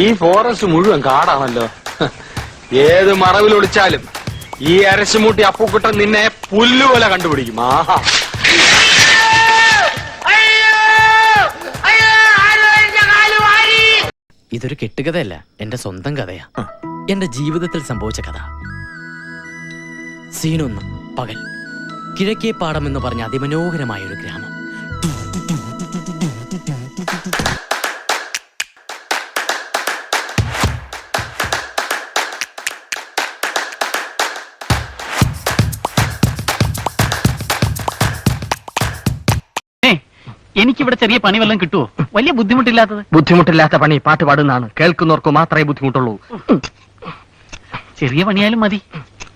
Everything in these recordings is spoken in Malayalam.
ഈ ഫോറസ്റ്റ് മുഴുവൻ കാടാണല്ലോ. ഏത് മറവിലൊളിച്ചാലും ഈ അരശുമൂട്ടി അപ്പുക്കുട്ടൻ നിന്നെ പുല്ലുപോലെ കണ്ടുപിടിക്കും. ആഹാ, ഇതൊരു കെട്ടുകഥയല്ല, എന്റെ സ്വന്തം കഥയാ. എന്റെ ജീവിതത്തിൽ സംഭവിച്ച കഥ. സീനൊന്ന് പകൽ. കിഴക്കേപ്പാടം എന്ന് പറഞ്ഞ അതിമനോഹരമായ ഒരു ഗ്രാമം. എനിക്കിവിടെ ചെറിയ പണി വല്ലതും കിട്ടുമോ? വലിയ ബുദ്ധിമുട്ടില്ലാത്തത്. ബുദ്ധിമുട്ടില്ലാത്ത പണി പാട്ട് പാടുന്നതാണ്. കേൾക്കുന്നവർക്ക് മാത്രമേ ബുദ്ധിമുട്ടുള്ളൂ. ചെറിയ പണിയാലും മതി.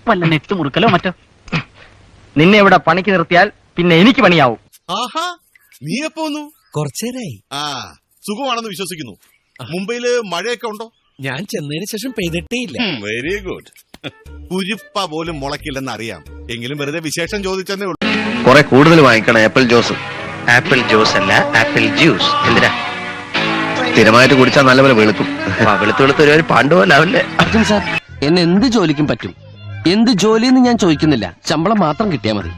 വല്ല നെറ്റ് മുറുക്കലോ മറ്റോ. നിന്നെ ഇവിടെ പണിക്ക് നിർത്തിയാൽ പിന്നെ എനിക്ക് പണിയാവും. ആഹാ, നീ എപ്പോ വന്നു? കുറച്ചേരായി. ആ, സുഖമാണെന്ന് വിശ്വസിക്കുന്നു. മുംബൈയില് മഴയൊക്കെ ഉണ്ടോ? ഞാൻ ചെന്നതിന് ശേഷം പെയ്തിട്ടേ ഇല്ല. Very good. കുരിപ്പ പോലും മുളക്കില്ലെന്ന് അറിയാം. എങ്കിലും വെറുതെ വിശേഷം ചോദിച്ചെന്നേ ഉള്ളൂ. കുറെ കൂടുതൽ വാങ്ങിക്കണം. Apple juice. ആപ്പിൾ ജ്യൂസ് അല്ല, ആപ്പിൾ ജ്യൂസ്. എന്തിനാ? സ്ഥിരമായിട്ട് കുടിച്ചാൽ നല്ലപോലെ വെളുക്കും. വെളുത്ത് ഒരു പാണ്ട് പോലെ ആവില്ലേ? അർജുൻ സാർ, എന്നെ എന്ത് ജോലിക്കും പറ്റും. എന്ത് ജോലിയെന്ന് ഞാൻ ചോദിക്കുന്നില്ല, ശമ്പളം മാത്രം കിട്ടിയാൽ മതി.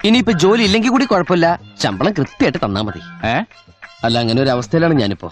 ഇനിയിപ്പോ ജോലി ഇല്ലെങ്കിൽ കൂടി കുഴപ്പമില്ല, ശമ്പളം കൃത്യമായിട്ട് തന്നാ മതി. അല്ല, അങ്ങനെ ഒരു അവസ്ഥയിലാണ് ഞാനിപ്പോ.